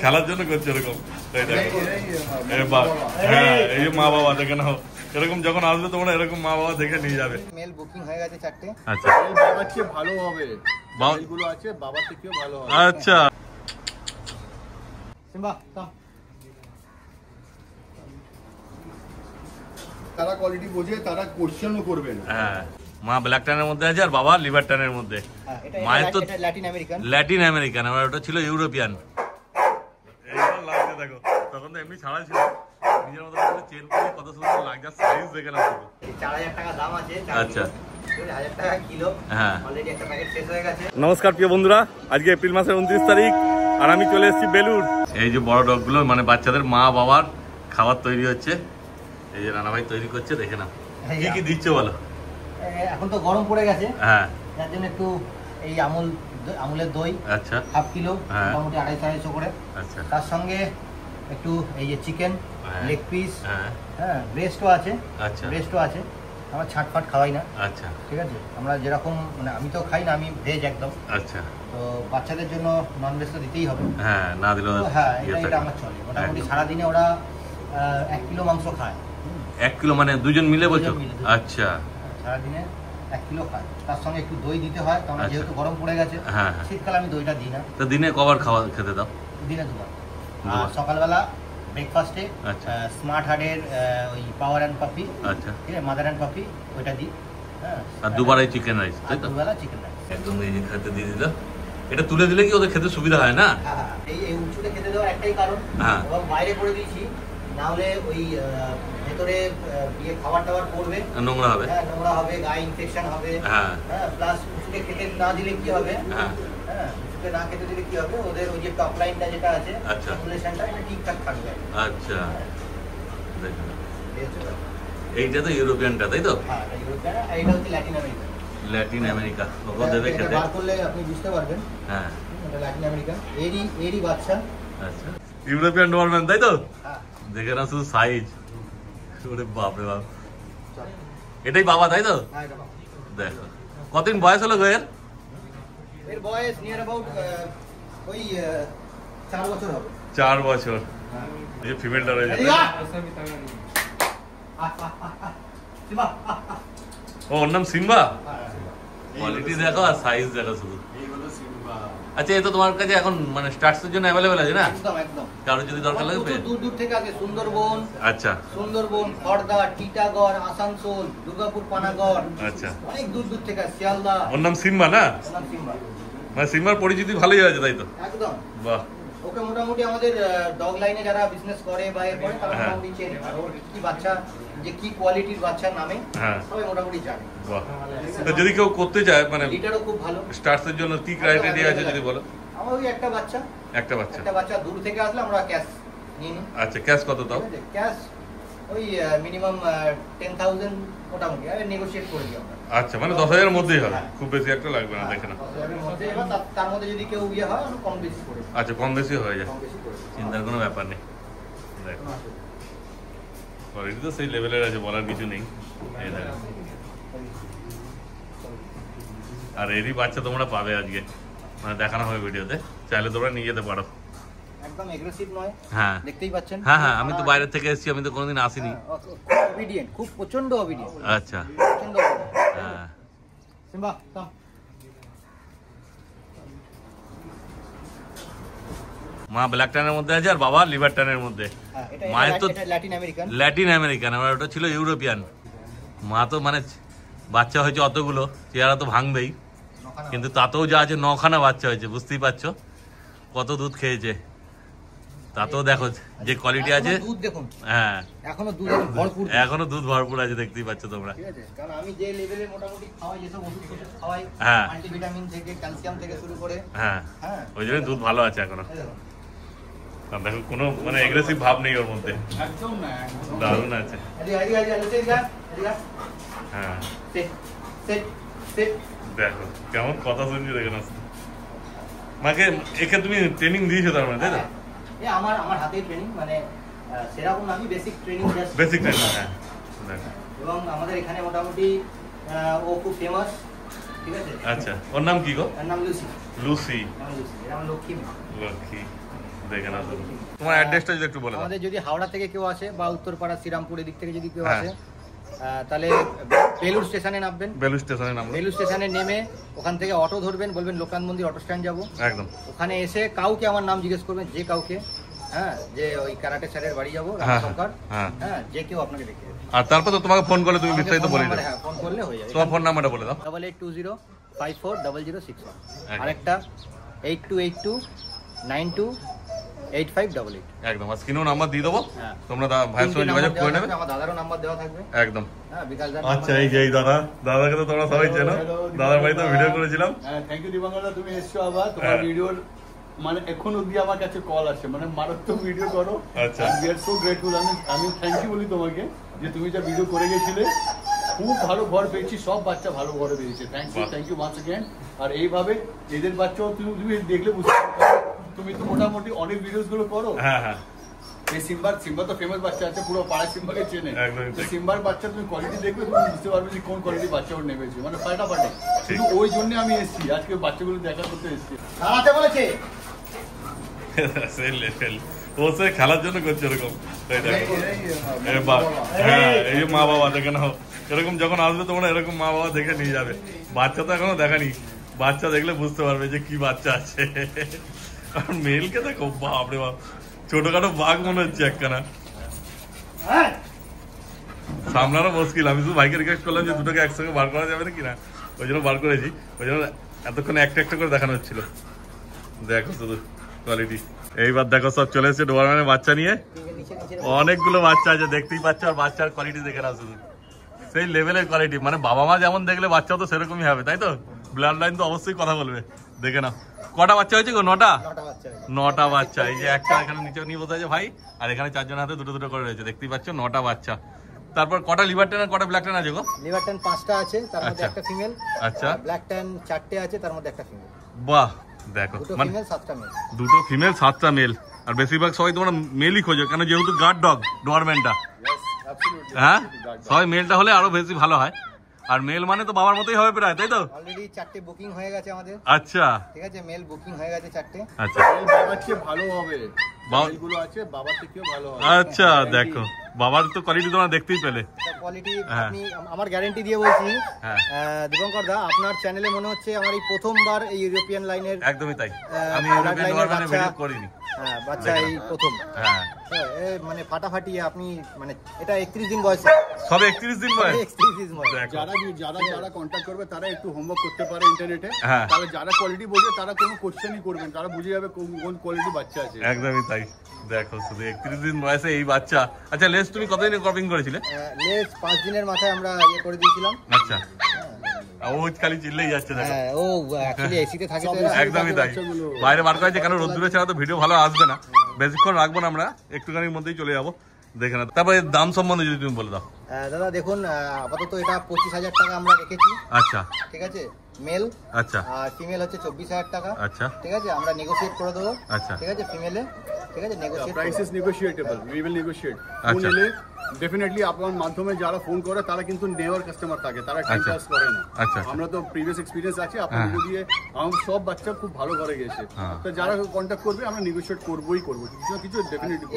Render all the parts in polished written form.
খেলার জন্য করছে এরকম। হ্যাঁ, এই যে মা বাবা দেখে নাও, এরকম যখন আসবে তোমরা এরকম মা বাবা দেখে নিয়ে যাবে। মেল বুকিং হয়ে গেছে 4টে। আচ্ছা, বাবার চেয়ে ভালো হবে, মেলগুলো আছে বাবার থেকেও ভালো হবে। আচ্ছা সিম্বা কাম। তারা কোয়ালিটি বোঝে, তারা কোশ্চেনও করবে না। হ্যাঁ, মা ব্ল্যাক টানের মধ্যে আছে আর বাবা লিভার টানের মধ্যে। মায়ের তো ল্যাটিন আমেরিকান, আর ওটা ছিল ইউরোপিয়ান। এইবার লাগছে দেখো, তখন তো এমনি ছাড়া ছিল, নিজের মতো করে চেন করে কত সুন্দর লাগছে, সাইজ দেখে না পুরো। 4000 টাকা দাম আছে। আচ্ছা, 1000 টাকা কিলো। হ্যাঁ, অলরেডি একটা প্যাকেট শেষ হয়ে গেছে। নমস্কার প্রিয় বন্ধুরা, আজকে এপ্রিল মাসের 29 তারিখ আর আমি চলে এসেছি বেলুর। এই যে বড় ডগগুলো মানে বাচ্চাদের মা বাবার খাবার তৈরি হচ্ছে, এই যে রানা ভাই তৈরি করছে, দেখে না কি কি দিচ্ছে বলো। এখন তো গরম পড়ে গেছে, হ্যাঁ, তার জন্য একটু এই আমুলের দই। আচ্ছা, হাফ কিলো, হ্যাঁ, মোটামুটি 250-250 করে। আচ্ছা, তার সঙ্গে একটু এই যে চিকেন লেগ পিস, হ্যাঁ ব্রেস্টও আছে। আচ্ছা, ব্রেস্টও আছে। আমরা ছাটফাট খাওয়াই না। আচ্ছা, ঠিক আছে, আমরা যেরকম মানে আমি তো খাই না, আমি ভেজ একদম। আচ্ছা, তো বাচ্চাদের জন্য নন ভেজ তো দিতেই হবে। হ্যাঁ, না দিলেও হ্যাঁ, এটা আমার চলে। মোটামুটি সারাদিনে ওরা 1 কিলো মাংস খায়। 1 কিলো মানে দুজন মিলে বলছো? দুজন মিলে। আচ্ছা, সারাদিনে 1 কিলো খায়। তার সঙ্গে একটু দই দিতে হয়, কারণ যেহেতু গরম পড়ে গেছে। হ্যাঁ, শীতকালে আমি দইটা দিই না। তো দিনে কবার খাওয়া খেতে দাও? দিনে 2 বার। আর সকালবেলা ব্রেকফাস্টে স্মার্ট হার্টের ওই পাওয়ার অ্যান্ড কফি, আচ্ছা ঠিক আছে, মাদার অ্যান্ড কফি ওইটা দিই। হ্যাঁ, আর 2 বার এই চিকেন রাইস, তাই তো? 2 বেলা চিকেন রাইস একদম এই যে খেতে দিয়ে দিল। এটা তুলে দিলে কি ওদের খেতে সুবিধা হয় না? হ্যাঁ, এই উঁচুতে খেতে দেওয়ার একটাই কারণ, এবং বাইরে করে দিয়েছি, না হলে ওই ভেতরে গিয়ে খাবার টাবার করবে, নোংরা হবে। হ্যাঁ, নোংরা হবে, গায়ে ইনফেকশন হবে। হ্যাঁ, প্লাস উঁচুতে খেতে না দিলে কি হবে, হ্যাঁ, উঁচুতে না খেতে দিলে কি হবে, ওদের ওই যে টপ লাইনটা যেটা আছে, সার্কুলেশনটা এটা ঠিকঠাক থাকবে। আচ্ছা, দেখুন এইটা তো ইউরোপিয়ানটা, তাই তো? হ্যাঁ, ইউরোপিয়ান, আর এটা হচ্ছে ল্যাটিন আমেরিকা। ল্যাটিন আমেরিকা ওকে দেবে খেতে, বার করলে আপনি বুঝতে পারবেন। হ্যাঁ, এটা ল্যাটিন আমেরিকা, এরই বাচ্চা। আচ্ছা, ইউরোপিয়ান ডোবারম্যান, তাই তো? হ্যাঁ, দেখে না শুধু সাইজ, ওরে বাপ রে বাপ। এটাই বাবা, তাই তো? হ্যাঁ, এটা বাবা। দেখো কতদিন বয়স হলো গো এর? এর বয়স নিয়ার অ্যাবাউট ওই 4 বছর হবে। 4 বছর। এই যে ফিমেলটা রয়েছে, ওর নাম সিম্বা। কোয়ালিটি দেখো আর সাইজ দেখো শুধু। আচ্ছা, এই তো তোমার কাছে এখন মানে স্টার্টসের জন্য अवेलेबल আছে না? একদম একদম। কারো যদি দরকার লাগে পেয়ে দূর দূর থেকে আছে, সুন্দরবন, আচ্ছা, সুন্দরবন, খড়দা, টিটাগড়, আসানসোল, দুর্গাপুর, পানাগড়, আচ্ছা, অনেক দূর দূর থেকে আছে। শিয়ালদা। ওর নাম সিম্বা না? ওর নাম সিম্বা। মানে সিম্বার পরিচিতি ভালোই আছে, তাই তো? একদম। বাহ। ওকে মোটামুটি আমাদের ডগ লাইনে যারা বিজনেস করে বা এর করে তারা মোটামুটি চেনে, আর ওর কি বাচ্চা, যে কি কোয়ালিটির বাচ্চার নামে সবাই মোটামুটি জানে। বাহ। তো যদি কেউ করতে চায় মানে লিটারও খুব ভালো, স্টার্টসের জন্য কি ক্রাইটেরিয়া আছে যদি বলো? আমার ওই একটা বাচ্চা দূর থেকে আসলে আমরা ক্যাশ নিয়ে নিই। আচ্ছা, ক্যাশ কত দাও? ক্যাশ ওই মিনিমাম 10,000 মোটামুটি, আর নেগোশিয়েট করে দিই আমরা। আচ্ছা, মানে 10,000 এর মধ্যেই হবে, খুব বেশি একটা লাগবে না, দেখে না। 10,000 এর মধ্যে, এবার তার মধ্যে যদি কেউ ইয়ে হয় আমরা কম বেশি করে। আচ্ছা, কম বেশি হয়ে যায়, চিন্তার কোনো ব্যাপার নেই। দেখো কোয়ালিটি তো সেই লেভেলের আছে, বলার কিছু নেই। এই দেখো, আর এরই বাচ্চা তোমরা পাবে আজকে, মানে দেখানো হবে ভিডিওতে, চাইলে তোমরা নিয়ে যেতে পারো। একদম এগ্রেসিভ নয়, হ্যাঁ দেখতেই পাচ্ছেন। হ্যাঁ হ্যাঁ, আমি তো বাইরে থেকে এসেছি, আমি তো কোনোদিন আসিনি। অবিডিয়েন্ট, খুব প্রচন্ড অবিডিয়েন্ট। আচ্ছা, প্রচন্ড। হ্যাঁ, সিম্বা কাম। মা ব্ল্যাক টানের মধ্যে আছে আর বাবা লিভার টানের মধ্যে। মায়ের তো ল্যাটিন আমেরিকান, আর ওটা ছিল ইউরোপিয়ান। মা তো মানে বাচ্চা হয়েছে অতগুলো, চেহারা তো ভাঙবেই, কিন্তু তাতেও যা আছে 9খানা বাচ্চা হয়েছে, বুঝতেই পারছো কত দুধ খেয়েছে। তাতেও দেখো যে কোয়ালিটি আছে, দুধ দেখুন। হ্যাঁ, এখনো দুধ ভরপুর, এখনো দুধ ভরপুর আছে, দেখতেই পাচ্ছ তোমরা। ঠিক আছে, কারণ আমি যে লেভেলে মোটামুটি খাওয়াই, যেসব ওষুধ খাওয়াই, হ্যাঁ, মাল্টিভিটামিন থেকে ক্যালসিয়াম থেকে শুরু করে, হ্যাঁ, ওই জন্য দুধ ভালো আছে এখনো। দেখো কোনো মানে এগ্রেসিভ ভাব নেই ওর মধ্যে, একদম না, দারুণ আছে। হ্যাঁ, দেখো কেমন কথা শুনছি, দেখে না মাকে। একে তুমি ট্রেনিং দিয়েছো তার মানে, তাই তো? আমার হাতে ট্রেনিং, মানে সেরকম আমি বেসিক ট্রেনিং, বেসিক ট্রেনিং। হ্যাঁ, এবং আমাদের এখানে মোটামুটি ও খুব ফেমাস, ঠিক আছে। আচ্ছা, ওর নাম কি গো? তার নাম লুসি। লুসি, এর নাম লক্ষ্মী। লক্ষ্মী। দেখে না তোমার অ্যাড্রেসটা যদি একটু বলে দাও। আমাদের যদি হাওড়া থেকে কেউ আসে বা উত্তরপাড়া শ্রীরামপুরের দিক থেকে যদি কেউ আসে, তাহলে বেলুর স্টেশনে নামবেন। বেলুর স্টেশনে নামবেন। বেলুর স্টেশনে নেমে ওখান থেকে অটো ধরবেন, বলবেন লোকনাথ মন্দির অটো স্ট্যান্ড যাবো। একদম। ওখানে এসে কাউকে আমার নাম জিজ্ঞেস করবেন, যে কাউকে, হ্যাঁ, যে ওই ক্যারাটে স্যারের বাড়ি যাবো সরকার, হ্যাঁ, যে কেউ আপনাকে দেখে দেবে। আর তারপর তো তোমাকে ফোন করলে তুমি বিস্তারিত বলে দাও। হ্যাঁ, ফোন করলে হয়ে যাবে। তোমার ফোন নাম্বারটা বলে দাও। 8820540061। আরেকটা 8282928588। একদম। আর স্ক্রিনেও নাম্বার দিয়ে দেবো, তোমরা ভাইয়ের সঙ্গে যোগাযোগ করে নেবে। আমার দাদারও নাম্বার দেওয়া থাকবে। একদম। হ্যাঁ, বিকাশ দা। আচ্ছা, এই যে এই দাদাকে তো তোমরা সবাই চেনো, দাদার বাড়িতে ভিডিও করেছিলাম। হ্যাঁ, থ্যাংক ইউ দিবাঙ্গদা, তুমি এসছো আবার। তোমার ভিডিওর মানে এখন অবধি আমার কাছে কল আসে, মানে মারাত্মক ভিডিও করো। আচ্ছা, উই আর সো গ্রেটফুল। আমি থ্যাংক ইউ বলি তোমাকে যে তুমি যা ভিডিও করে গেছিলে, খুব ভালো ঘর পেয়েছি, সব বাচ্চা ভালো ঘরে পেয়েছে। Thank you once again. আর এইভাবে এদের বাচ্চাও তুমি দেখলে বুঝতে পারবে। তুমি তো মোটামুটি অনেক ভিডিওস গুলো করো। হ্যাঁ হ্যাঁ। এই সিম্বা তো ফেমাস বাচ্চা আছে, পুরো পাড়ায় সিম্বাকে চেনে। সিম্বার বাচ্চা তুমি কোয়ালিটি দেখবে, তুমি বুঝতে পারবে যে কোন কোয়ালিটি বাচ্চা ওর নেমেছে, মানে ফাটাফাটি। কিন্তু ওই জন্য আমি এসেছি আজকে, বাচ্চাগুলো দেখা করতে এসেছি। দাঁড়াতে বলেছে ও সে খেলার জন্য করছে এরকম। হ্যাঁ, এই মা বাবা দেখে নাও, এরকম যখন আসবে তোমরা এরকম মা বাবা দেখে নিয়ে যাবে। বাচ্চা তো এখনো দেখানি, বাচ্চা দেখলে বুঝতে পারবে যে কি বাচ্চা আছে। আর মেলকে দেখো, বাপরে বাপ, ছোটখাটো বাঘ মনে হচ্ছে একখানা, সামলানো মুশকিল। আমি শুধু ভাইকে রিকোয়েস্ট করলাম যে দুটোকে একসঙ্গে বার করা যাবে না কিনা, ওই জন্য বার করেছি। ওই জন্য এতক্ষণ একটা একটা করে দেখানো হচ্ছিল। দেখো শুধু কোয়ালিটি। এইবার দেখো সব চলে এসেছে ডোবারম্যানের বাচ্চা নিয়ে, অনেকগুলো বাচ্চা আছে, দেখতেই পাচ্ছ। আর বাচ্চার কোয়ালিটি দেখে নাও শুধু, সেই লেভেলের কোয়ালিটি। মানে বাবা মা যেমন দেখলে বাচ্চাও তো সেরকমই হবে, তাই তো? ব্লাড লাইন তো অবশ্যই কথা বলবে। দেখে নাও কটা বাচ্চা হয়েছে গো? 9টা বাচ্চা। এই যে একটা এখানে নিচে নিয়ে বসে আছে ভাই, আর এখানে 4 জনের হাতে দুটো দুটো করে রয়েছে, দেখতেই পাচ্ছ 9টা বাচ্চা। তারপর কটা লিভার ট্যান আর কটা ব্ল্যাক ট্যান আছে গো? লিভার ট্যান 5টা আছে, তার মধ্যে একটা ফিমেল। আচ্ছা। ব্ল্যাক ট্যান 4টে আছে, তার মধ্যে একটা ফিমেল। বাহ, দেখো, মানে 2টো ফিমেল 7টা মেল। আর বেশিরভাগ সবাই তোমরা মেলই খোঁজো, কেন যেহেতু গার্ড ডগ ডোবারম্যানটা। হ্যাঁ, সবাই মেলটা হলে আরো বেশি ভালো হয়। আর মেল মানে তো বাবার মতোই হবে প্রায়, তাই তো? অলরেডি 4টে বুকিং হয়ে গেছে আমাদের। আচ্ছা, ঠিক আছে, মেল বুকিং হয়ে গেছে 4টে। আচ্ছা, বাবার চেয়ে ভালো হবে, মেলগুলো আছে বাবার থেকেও ভালো হবে। আচ্ছা, দেখো বাবার তো কোয়ালিটি তোমরা দেখতেই পেলে। কোয়ালিটি আপনি, আমার গ্যারান্টি দিয়ে বলছি দীপঙ্কর দা, আপনার চ্যানেলে মনে হচ্ছে আমার এই প্রথমবার এই ইউরোপিয়ান লাইনের। একদমই তাই, আমি ইউরোপিয়ান লাইনের ভিডিও করিনি। হ্যাঁ, বাচ্চা এই প্রথম। হ্যাঁ, মানে ফাটাফাটি। আপনি মানে এটা 31 দিন বয়স, সবে 31 দিন বয়স। 31 দিন বয়স। যারা কন্ট্যাক্ট করবে তারা একটু হোমওয়ার্ক করতে পারে ইন্টারনেটে। তাহলে যারা কোয়ালিটি বোঝে তারা কোনো কোশ্চেনই করবেন, তারা বুঝে যাবে কোন কোয়ালিটি বাচ্চা আছে। একদমই তাই। দেখো শুধু 31 দিন বয়সে এই বাচ্চা। আচ্ছা, লেস তুমি কতদিনে ক্রপিং করেছিলে? লেস 5 দিনের মাথায় আমরা ইয়ে করে দিয়েছিলাম। আচ্ছা, ও খালি চিল্লেই যাচ্ছে দেখো। হ্যাঁ, ও অ্যাকচুয়ালি এসিতে থাকে তো। একদমই তাই, বাইরে বার করেছে কেন রোদ্দুরে ছাড়া তো ভিডিও ভালো আসবে না। বেশিক্ষণ রাখবো না আমরা, একটুখানির মধ্যেই চলে যাবো। দেখে না, তারপরে দাম সম্বন্ধে যদি তুমি বলে দাও। দাদা দেখুন, আপাতত এটা 25,000 টাকা আমরা রেখেছি। আচ্ছা, ঠিক আছে, মেল। আচ্ছা, আর ফিমেল হচ্ছে 24,000 টাকা। আচ্ছা, ঠিক আছে, আমরা নেগোশিয়েট করে দেবো। আচ্ছা, ঠিক আছে, ফিমেলে। ঠিক আছে, negotiate, price is negotiable, we will negotiate. Phone এলে ডেফিনেটলি আপনার মাধ্যমে যারা ফোন করে তারা কিন্তু নেওয়ার কাস্টমার থাকে, তারা টাইম পাস করে না। আচ্ছা, আমরা তো প্রিভিয়াস এক্সপেরিয়েন্স আছে আপনাদের দিয়ে, আমার সব বাচ্চা খুব ভালো ঘরে গেছে। তো যারা কন্টাক্ট করবে আমরা নেগোশিয়েট করবই করব, কিছু না কিছু ডেফিনেটলি করব।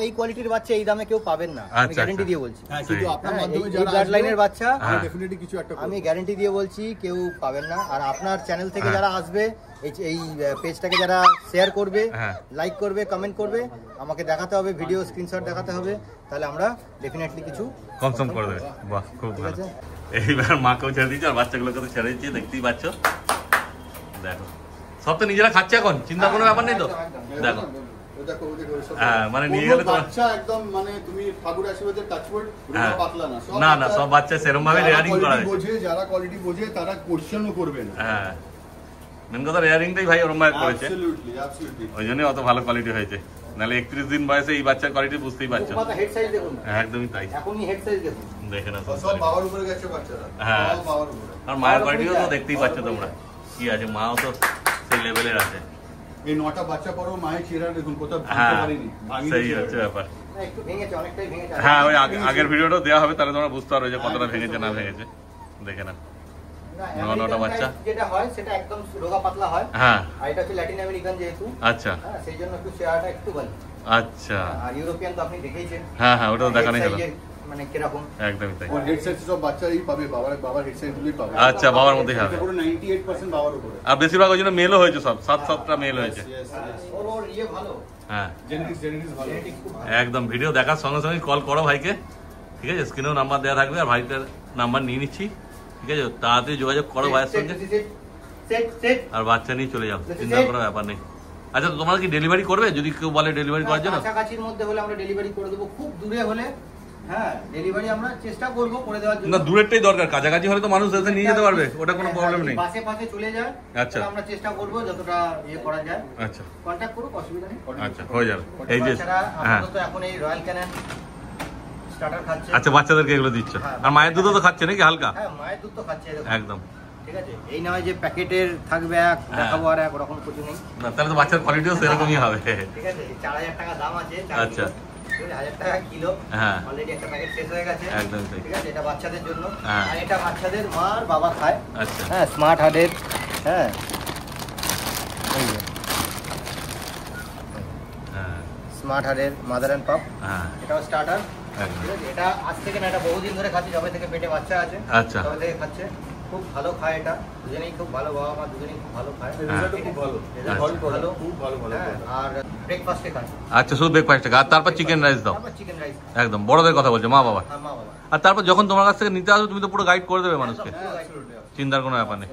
এই কোয়ালিটির বাচ্চা এই দামে কেউ পাবেন না, আমি গ্যারান্টি দিয়ে বলছি। হ্যাঁ, কিন্তু আপনার মাধ্যমে যারা ব্লাড লাইনের বাচ্চা ডেফিনেটলি কিছু একটা আমি গ্যারান্টি দিয়ে বলছি কেউ পাবেন না। আর আপনার চ্যানেল থেকে যারা আসবে, এই পেজটাকে যারা শেয়ার করবে, লাইক করবে, কমেন্ট করবে, আমাকে দেখাতে হবে, ভিডিও স্ক্রিনশট দেখাতে হবে, তাহলে আমরা ডেফিনেটলি কিছু কনসার্ন করে দেবে। বাহ, খুব ভালো। এইবার মাকেও ছেড়ে দিয়েছি আর বাচ্চাগুলোকে তো ছেড়ে দিচ্ছি, দেখতেই পাচ্ছ। দেখো সব তো নিজেরা খাচ্ছে এখন, চিন্তা কোনো ব্যাপার নেই তো। দেখো মানে নিয়ে গেলে বাচ্চা একদম, মানে তুমি ঠাকুর আশীর্বাদে টাচওয়ার্ড পাতলা না, না সব বাচ্চা সেরকম ভাবে রেয়ারিং করা হয়। যারা কোয়ালিটি বোঝে তারা কোশ্চেনও করবে না। হ্যাঁ, মেন কথা রেয়ারিংটাই ভাই ওরম ভাবে করেছে, ওই জন্য অত ভালো কোয়ালিটি হয়েছে। নাহলে 31 দিন বয়সে এই বাচ্চার কোয়ালিটি বুঝতেই পারছো। হেড সাইজ দেখুন, একদমই তাই। এখনই হেড সাইজ দেখুন, দেখে না সব বাবার উপরে গেছে বাচ্চারা। হ্যাঁ, বাবার উপরে। আর মায়ের কোয়ালিটিও তো দেখতেই পাচ্ছ তোমরা কি আছে, মাও তো সেই লেভেলের আছে। এই 9টা বাচ্চা পরও মায়ের চেহারা দেখুন, কোথাও ভাঙতে পারেনি, ভাঙিনি। সেই হচ্ছে ব্যাপার। একটু ভেঙেছে, অনেকটাই ভেঙেছে। হ্যাঁ, ওই আগের ভিডিওটাও দেওয়া হবে, তাহলে তোমরা বুঝতে পারবে যে কতটা ভেঙেছে না ভেঙেছে। দেখে না নটা বাচ্চা যেটা হয় সেটা একদম রোগা পাতলা হয়। হ্যাঁ, আর এটা হচ্ছে ল্যাটিন আমেরিকান যেহেতু, আচ্ছা হ্যাঁ সেই জন্য একটু চেহারাটা একটু বলে। আচ্ছা, আর ইউরোপিয়ান তো আপনি দেখেইছেন। হ্যাঁ হ্যাঁ, ওটা তো দেখানোই হলো, মানে কিরকম একদমই তাই। ওর হেড সাইজ সব বাচ্চাই পাবে, বাবার হেড সাইজ গুলোই পাবে। আচ্ছা, বাবার মধ্যেই হবে। পুরো 98% বাবার উপরে। আর বেশিরভাগ ওই জন্য মেলও হয়েছে, সব 7-7টা মেল হয়েছে। ওর ইয়ে ভালো, হ্যাঁ জেনেটিক্স ভালো। একদম। ভিডিও দেখার সঙ্গে সঙ্গে কল করো ভাইকে, ঠিক আছে? স্ক্রিনেও নাম্বার দেওয়া থাকবে, আর ভাইটার নাম্বার নিয়ে নিচ্ছি, ঠিক আছে? তাড়াতাড়ি যোগাযোগ করো ভাইয়ের সঙ্গে, আর বাচ্চা নিয়ে চলে যাও, চিন্তা করার ব্যাপার নেই। আচ্ছা, তোমরা কি ডেলিভারি করবে? যদি কেউ বলে ডেলিভারি করার জন্য, কাছাকাছির মধ্যে হলে আমরা ডেলিভারি করে দেবো, খুব দূরে হলে হ্যাঁ ডেলিভারি আমরা চেষ্টা করব করে দেওয়ার জন্য। না, দূরেরটাই দরকার, কাছাকাছি হলে তো মানুষ এসে নিয়ে যেতে পারবে, ওটা কোনো প্রবলেম নেই। পাশে পাশে চলে যায়, আচ্ছা, আমরা চেষ্টা করব যতটা ইয়ে করা যায়। আচ্ছা, কন্টাক্ট করুন, অসুবিধা নেই। আচ্ছা, হয়ে যাবে। এই যে হ্যাঁ, তো এখন এই রয়্যাল ক্যানেন স্টার্টার খাচ্ছে। আচ্ছা, বাচ্চাদেরকে এগুলো দিচ্ছ? আর মায়ের দুধও তো খাচ্ছে নাকি হালকা? হ্যাঁ, মায়ের দুধ তো খাচ্ছে একদম, ঠিক আছে। এই নয় যে প্যাকেটের থাকবে এক, দেখাবো আর এক, ওরকম কিছু নেই। না, তাহলে তো বাচ্চার কোয়ালিটিও সেরকমই হবে, ঠিক আছে। 4000 টাকা দাম আছে। আচ্ছা, 1000 টাকা কিলো। হ্যাঁ, অলরেডি একটা প্যাকেট শেষ হয়ে গেছে, একদম তাই। ঠিক আছে। এটা বাচ্চাদের জন্য, হ্যাঁ। আর এটা বাচ্চাদের মা আর বাবা খায়। আচ্ছা, হ্যাঁ, স্মার্ট হার্টের, হ্যাঁ হ্যাঁ, স্মার্ট হার্টের মাদার অ্যান্ড পাপ, হ্যাঁ, এটাও স্টার্টার, একদম। ঠিক আছে। এটা আজ থেকে না, এটা বহুদিন ধরে খাচ্ছে, যবে থেকে পেটে বাচ্চা আছে আচ্ছা, তবে থেকে খাচ্ছে। খুব ভালো খায় এটা, দুজনেই খুব ভালো, বাবা মা দুজনেই খুব ভালো খায়। রেজাল্টও খুব ভালো, ভালো, খুব ভালো ভালো। হ্যাঁ, আর ব্রেকফাস্টে খায়। আচ্ছা, শুধু ব্রেকফাস্ট, আর তারপর চিকেন রাইস দাও? তারপর চিকেন রাইস। একদম, বড়দের কথা বলছো, মা বাবা। হ্যাঁ, মা বাবা। আর তারপর যখন তোমার কাছ থেকে নিতে আসবে, তুমি তো পুরো গাইড করে দেবে মানুষকে, একদম, চিন্তার কোনো ব্যাপার নেই।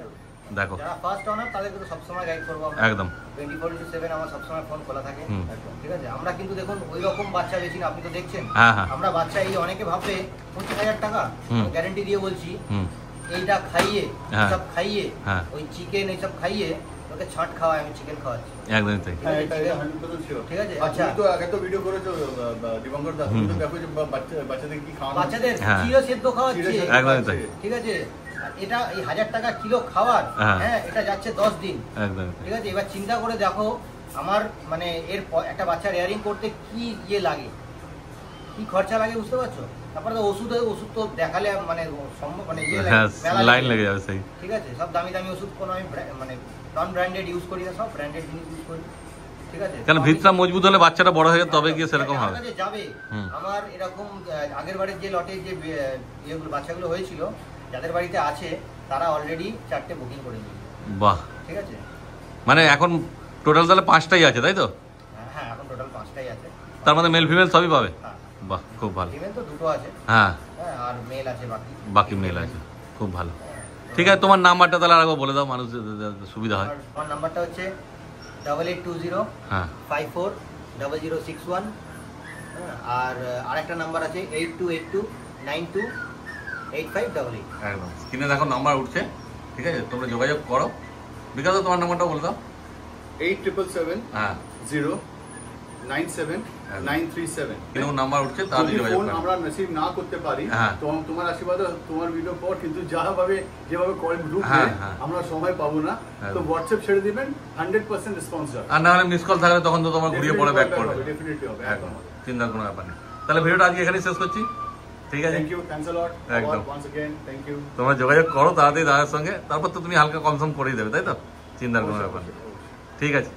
দেখো, যারা ফার্স্ট অনার তাদেরকে তো সবসময় গাইড করবো আমরা। একদম 24/7 আমার সবসময় ফোন খোলা থাকে, হুম। ঠিক আছে। আমরা কিন্তু দেখুন ওই রকম বাচ্চা বেশি না, আপনি তো দেখছেন। হ্যাঁ, হ্যাঁ, আমরা বাচ্চা এই অনেকে ভাববে 25,000 টাকা, হুম। গ্যারান্টি দিয়ে বলছি, হুম, এইটা খাইয়ে, হ্যাঁ। সব খাইয়ে, হ্যাঁ। ওই চিকেন এইসব খাইয়ে ওকে ছাট খাওয়ায়, আমি চিকেন খাওয়াচ্ছি, একদমই তাই। হ্যাঁ, এটা 100% sure। ঠিক আছে। আর আচ্ছা, তুমি তো আগে তো ভিডিও করেছো দিবঙ্কর দা, তুমি তো দেখো যে বাচ্চাদের কি খাওয়ানো বাচ্চাদের হ্যাঁ। চিড়ে সেদ্ধ খাওয়াচ্ছি, একদমই তাই। ঠিক আছে। আর এটা এই 1000 টাকা কিলো খাওয়ার, হ্যাঁ। হ্যাঁ, এটা যাচ্ছে 10 দিন, একদমই তাই। ঠিক আছে। এবার চিন্তা করে দেখো আমার মানে এর একটা বাচ্চা রেয়ারিং করতে কি ইয়ে লাগে, কি খরচা লাগে, বুঝতে পারছো? তারপরে তো ওষুধ তো দেখালে মানে সম্ভব মানে ইয়ে হ্যাঁ, মেলা লাইন লেগে যাবে, সেই। ঠিক আছে। সব দামি দামি ওষুধ কোনো আমি মানে নন ব্র্যান্ডেড ইউজ করি না, সব ব্র্যান্ডেড জিনিস ইউজ করি, ঠিক আছে। কেন, ভিতটা মজবুত হলে বাচ্চাটা বড় হয়ে তবে গিয়ে সেরকম হবে। আমার কাছে যাবে। হুম। আমার এরকম আগের বারের যে লটের যে ইয়েগুলো বাচ্চাগুলো হয়েছিল, যাদের বাড়িতে আছে তারা অলরেডি 4টে বুকিং করে নিয়েছে, বাহ, ঠিক আছে। মানে এখন টোটাল তাহলে 5টাই আছে, তাই তো? হ্যাঁ, এখন টোটাল 5টাই আছে। তার মধ্যে মেল ফিমেল সবই পাবে? হ্যাঁ, বাহ, খুব ভালো। ফিমেল তো 2টো আছে, হ্যাঁ, হ্যাঁ, আর মেল আছে বাকি। বাকি মেল আছে, খুব ভালো। ঠিক আছে, তোমার নাম্বারটা তাহলে আরেকবার বলে দাও, মানুষ সুবিধা হয়। আমার নাম্বারটা হচ্ছে 8820 হ্যাঁ, 540061, আর আরেকটা নাম্বার আছে 8282928588। একদম স্ক্রিনে দেখো নাম্বার উঠছে, ঠিক আছে, তোমরা যোগাযোগ করো। বিকাশ, তোমার নাম্বারটা বলে দাও। 8777 হ্যাঁ, 097937। কিরকম নাম্বার উঠছে, তাহলে যদি যোগাযোগ ফোন করো। আমরা রিসিভ না করতে পারি, হ্যাঁ। তো তোমার আশীর্বাদ, তোমার ভিডিও পর কিন্তু যেভাবে কল ঢুকবে হ্যাঁ, হ্যাঁ। আমরা সময় পাবো না, তো হোয়াটসঅ্যাপ ছেড়ে দিবেন, 100% রেসপন্স হবে। আর না হলে মিস কল থাকলে তখন তো তোমার ঘুরিয়ে পরে ব্যাক করবে। ডেফিনেটলি হবে, একদম, চিন্তার কোনো ব্যাপার নেই। তাহলে ভিডিওটা আজকে এখানেই শেষ করছি, ঠিক আছে। Thank you, thanks a lot, একদম। Once again thank you. তোমরা যোগাযোগ করো তাড়াতাড়ি দাদার সঙ্গে, তারপর তো তুমি হালকা কনসার্ন করেই দেবে, তাই তো? চিন্তার কোনো ব্যাপার নেই, ঠিক আছে।